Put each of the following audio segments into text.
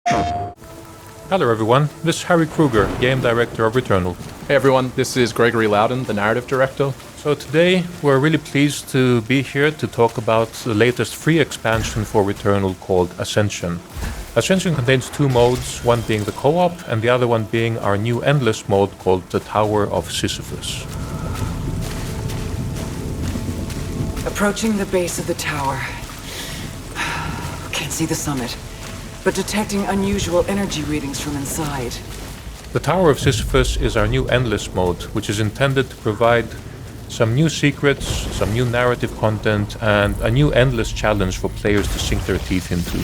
Hello everyone, this is Harry Kruger, Game Director of Returnal. Hey everyone, this is Gregory Loudon, the Narrative Director. So today we're really pleased to be here to talk about the latest free expansion for Returnal called Ascension. Ascension contains two modes, one being the co-op and the other one being our new endless mode called the Tower of Sisyphus. Approaching the base of the tower. Can't see the summit, but detecting unusual energy readings from inside. The Tower of Sisyphus is our new endless mode, which is intended to provide some new secrets, some new narrative content, and a new endless challenge for players to sink their teeth into.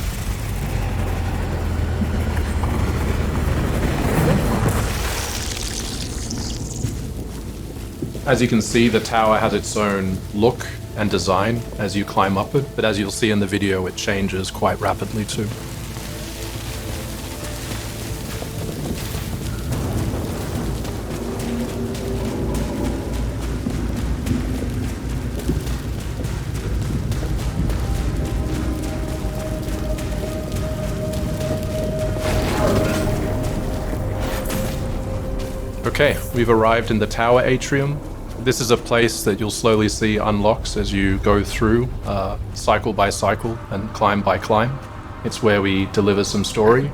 As you can see, the tower has its own look and design as you climb up it, but as you'll see in the video, it changes quite rapidly too. Okay, we've arrived in the tower atrium. This is a place that you'll slowly see unlocks as you go through cycle by cycle and climb by climb. It's where we deliver some story.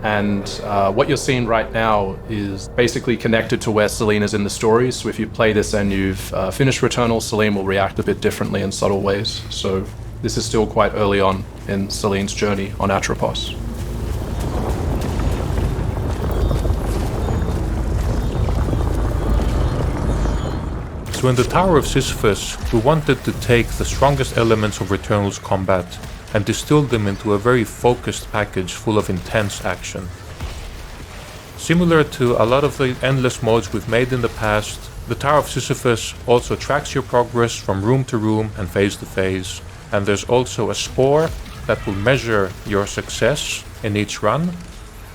And what you're seeing right now is basically connected to where Celine is in the story. So if you play this and you've finished Returnal, Celine will react a bit differently in subtle ways. So this is still quite early on in Celine's journey on Atropos. So in the Tower of Sisyphus, we wanted to take the strongest elements of Returnal's combat and distill them into a very focused package full of intense action. Similar to a lot of the endless modes we've made in the past, the Tower of Sisyphus also tracks your progress from room to room and phase to phase, and there's also a score that will measure your success in each run,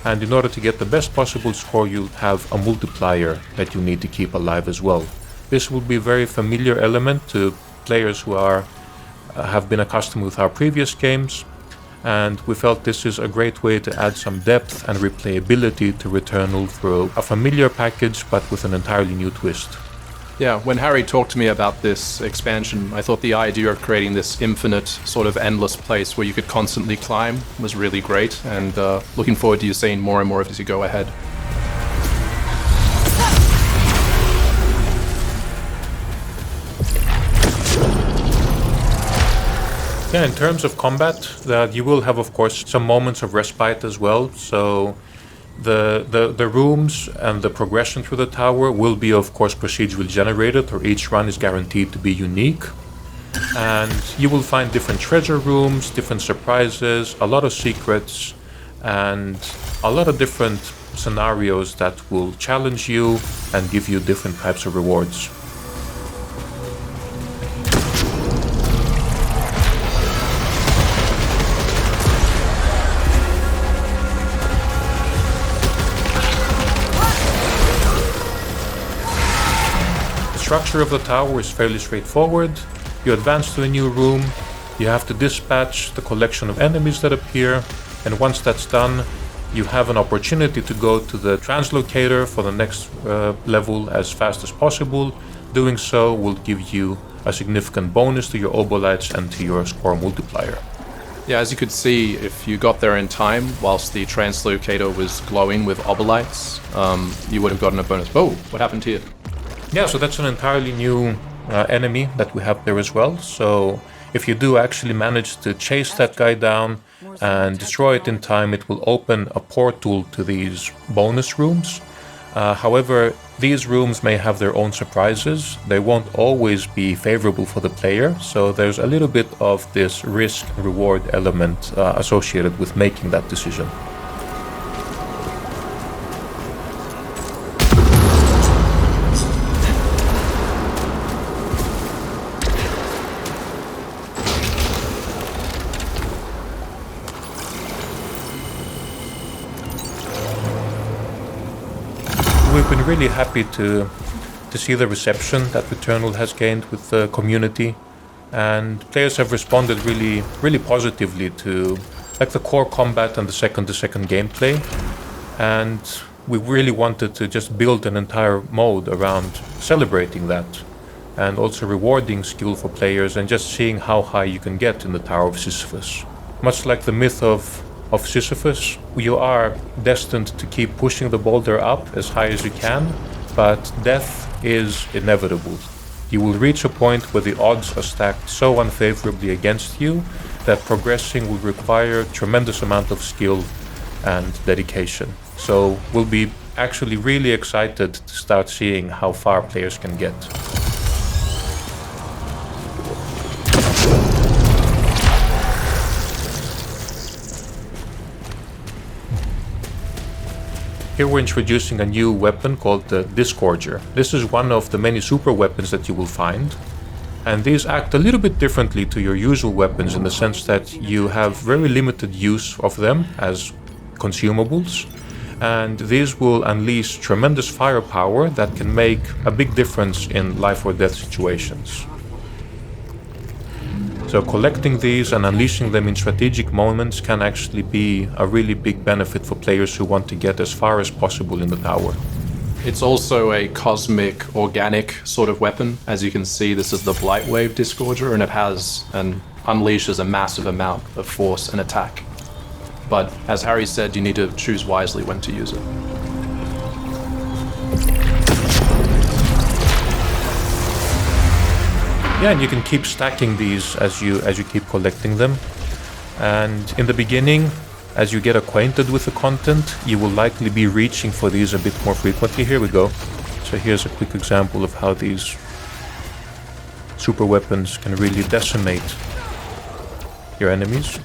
and in order to get the best possible score you'll have a multiplier that you need to keep alive as well. This will be a very familiar element to players who have been accustomed with our previous games, and we felt this is a great way to add some depth and replayability to Returnal through a familiar package but with an entirely new twist. Yeah, when Harry talked to me about this expansion, I thought the idea of creating this infinite, sort of endless place where you could constantly climb was really great, and looking forward to you seeing more and more of it as you go ahead. Yeah, in terms of combat, you will have, of course, some moments of respite as well. So the rooms and the progression through the tower will be, of course, procedurally generated, or each run is guaranteed to be unique. And you will find different treasure rooms, different surprises, a lot of secrets, and a lot of different scenarios that will challenge you and give you different types of rewards. The structure of the tower is fairly straightforward. You advance to a new room, you have to dispatch the collection of enemies that appear, and once that's done, you have an opportunity to go to the translocator for the next level as fast as possible. Doing so will give you a significant bonus to your obolites and to your score multiplier. Yeah, as you could see, if you got there in time, whilst the translocator was glowing with obolites, you would have gotten a bonus. Oh, what happened here? Yeah, so that's an entirely new enemy that we have there as well. So if you do actually manage to chase that guy down and destroy it in time, it will open a portal to these bonus rooms. However, these rooms may have their own surprises. They won't always be favorable for the player, so there's a little bit of this risk-reward element associated with making that decision. We've been really happy to see the reception that Returnal has gained with the community, and players have responded really positively to like the core combat and the second-to-second gameplay. And we really wanted to just build an entire mode around celebrating that and also rewarding skillful players and just seeing how high you can get in the Tower of Sisyphus. Much like the myth of Sisyphus, you are destined to keep pushing the boulder up as high as you can, but death is inevitable. You will reach a point where the odds are stacked so unfavorably against you that progressing will require a tremendous amount of skill and dedication. So we'll be actually really excited to start seeing how far players can get. Here we're introducing a new weapon called the Disgorger. This is one of the many super weapons that you will find. And these act a little bit differently to your usual weapons in the sense that you have very limited use of them as consumables. And these will unleash tremendous firepower that can make a big difference in life or death situations. So collecting these and unleashing them in strategic moments can actually be a really big benefit for players who want to get as far as possible in the tower. It's also a cosmic, organic sort of weapon. As you can see, this is the Blightwave Disgorger, and it has and unleashes a massive amount of force and attack. But as Harry said, you need to choose wisely when to use it. Yeah, and you can keep stacking these as you keep collecting them. And in the beginning, as you get acquainted with the content, you will likely be reaching for these a bit more frequently. Here we go. So here's a quick example of how these super weapons can really decimate your enemies.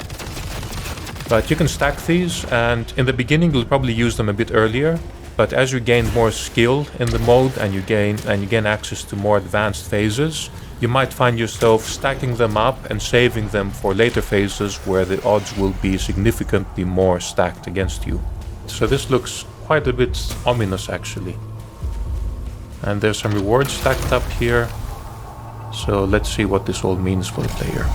But you can stack these, and in the beginning you'll probably use them a bit earlier. But as you gain more skill in the mode and you gain access to more advanced phases, you might find yourself stacking them up and saving them for later phases where the odds will be significantly more stacked against you. So this looks quite a bit ominous actually. And there's some rewards stacked up here. So let's see what this all means for the player.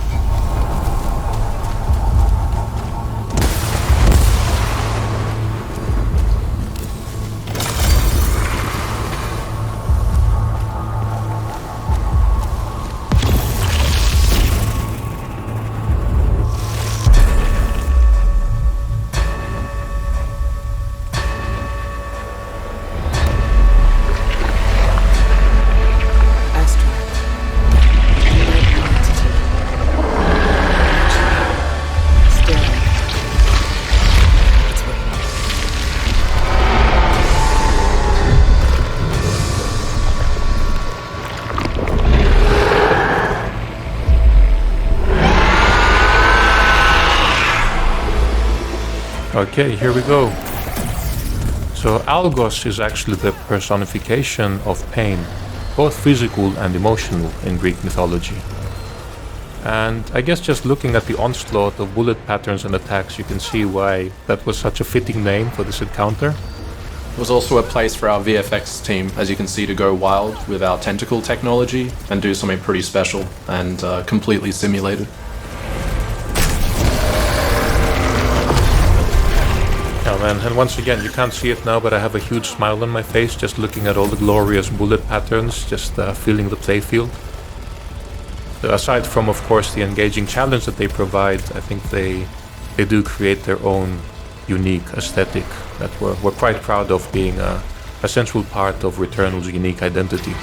Okay, here we go. So Algos is actually the personification of pain, both physical and emotional in Greek mythology. And I guess just looking at the onslaught of bullet patterns and attacks, you can see why that was such a fitting name for this encounter. It was also a place for our VFX team, as you can see, to go wild with our tentacle technology and do something pretty special and completely simulated. Oh man, and once again, you can't see it now, but I have a huge smile on my face just looking at all the glorious bullet patterns, just feeling the playfield. So aside from, of course, the engaging challenge that they provide, I think they do create their own unique aesthetic that we're quite proud of being a central part of Returnal's unique identity.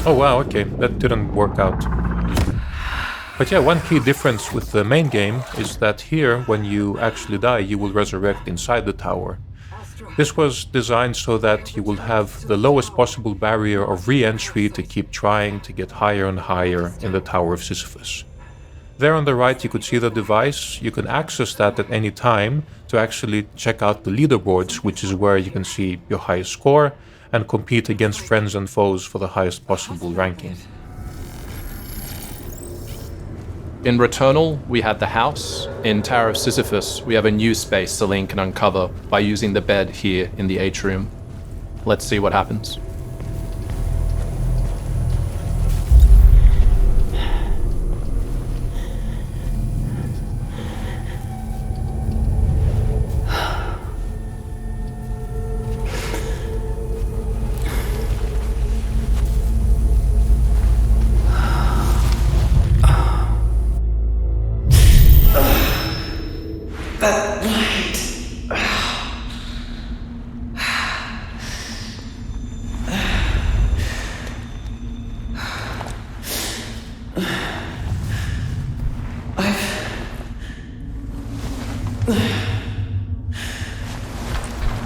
Oh wow, okay, that didn't work out. But yeah, one key difference with the main game is that here, when you actually die, you will resurrect inside the tower. This was designed so that you will have the lowest possible barrier of re-entry to keep trying to get higher and higher in the Tower of Sisyphus. There on the right you could see the device. You can access that at any time to actually check out the leaderboards, which is where you can see your highest score and compete against friends and foes for the highest possible ranking. In Returnal, we had the house. In Tower of Sisyphus, we have a new space Celine can uncover by using the bed here in the atrium. Let's see what happens.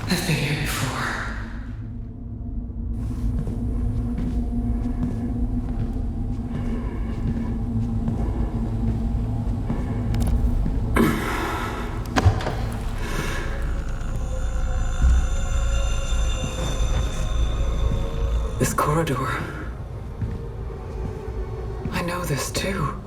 I've been here before. This corridor. I know this too.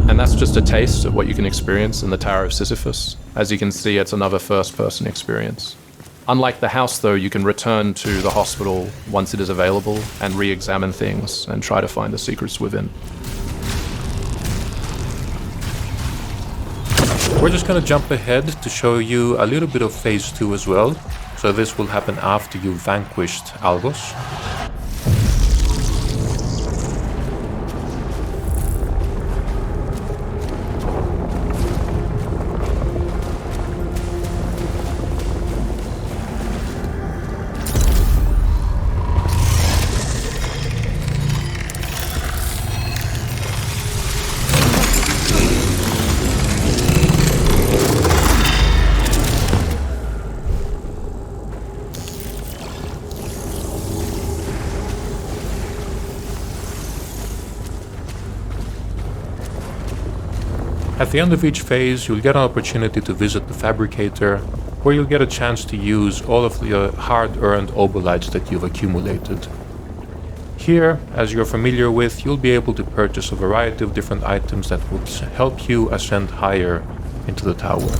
And that's just a taste of what you can experience in the Tower of Sisyphus. As you can see, it's another first-person experience. Unlike the house, though, you can return to the hospital once it is available and re-examine things and try to find the secrets within. We're just gonna jump ahead to show you a little bit of phase 2 as well. So this will happen after you've vanquished Algos. At the end of each phase, you'll get an opportunity to visit the Fabricator, where you'll get a chance to use all of the hard-earned obolites that you've accumulated. Here, as you're familiar with, you'll be able to purchase a variety of different items that will help you ascend higher into the tower.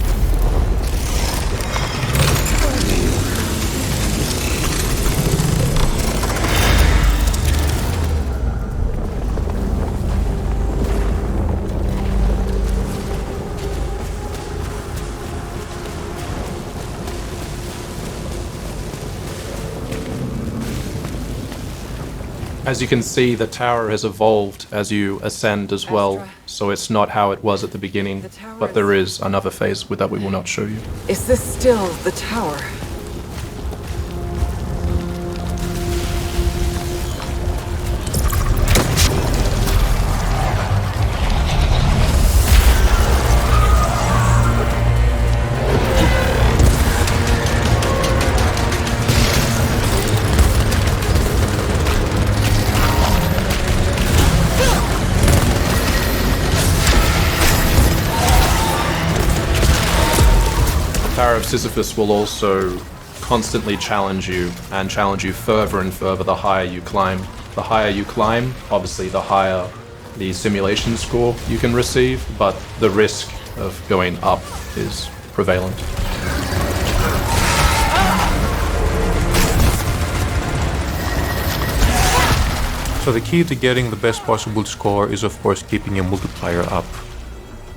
As you can see, the tower has evolved as you ascend as well, so it's not how it was at the beginning, but there is another phase that we will not show you. Is this still the tower? Tower of Sisyphus will also constantly challenge you and challenge you further and further the higher you climb. The higher you climb, obviously the higher the simulation score you can receive, but the risk of going up is prevalent. So the key to getting the best possible score is of course keeping your multiplier up.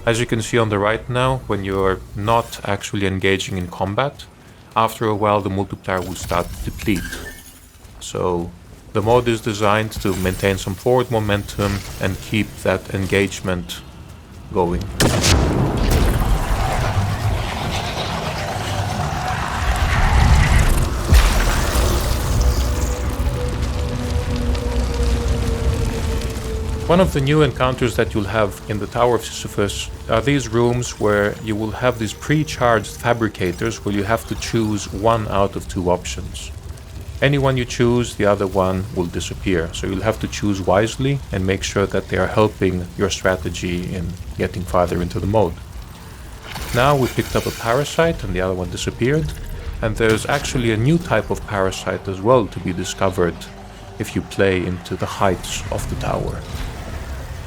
As you can see on the right now, when you're not actually engaging in combat, after a while the multiplier will start to deplete. So the mod is designed to maintain some forward momentum and keep that engagement going. One of the new encounters that you'll have in the Tower of Sisyphus are these rooms where you will have these pre-charged fabricators where you have to choose one out of two options. Any one you choose, the other one will disappear. So you'll have to choose wisely and make sure that they are helping your strategy in getting farther into the mode. Now we picked up a parasite and the other one disappeared. And there's actually a new type of parasite as well to be discovered if you play into the heights of the tower.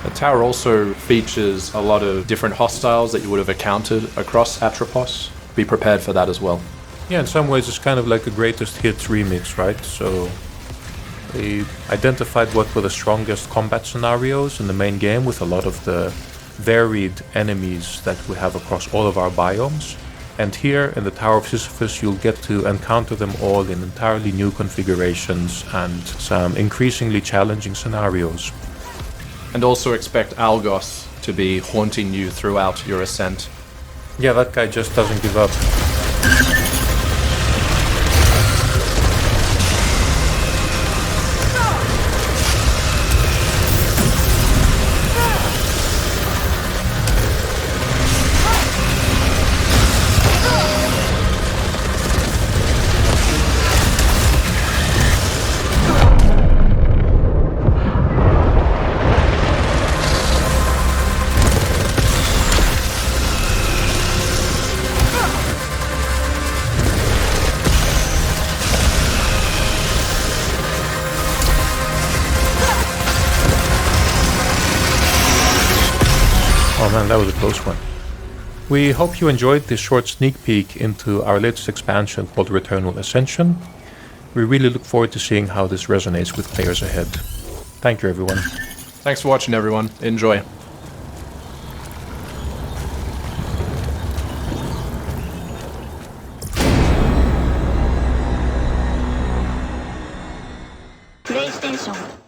The tower also features a lot of different hostiles that you would have encountered across Atropos. Be prepared for that as well. Yeah, in some ways it's kind of like a greatest hits remix, right? So they identified what were the strongest combat scenarios in the main game with a lot of the varied enemies that we have across all of our biomes. And here in the Tower of Sisyphus you'll get to encounter them all in entirely new configurations and some increasingly challenging scenarios. And also expect Algos to be haunting you throughout your ascent. Yeah, that guy just doesn't give up. Oh man, that was a close one. We hope you enjoyed this short sneak peek into our latest expansion called Returnal Ascension. We really look forward to seeing how this resonates with players ahead. Thank you, everyone. Thanks for watching, everyone. Enjoy. PlayStation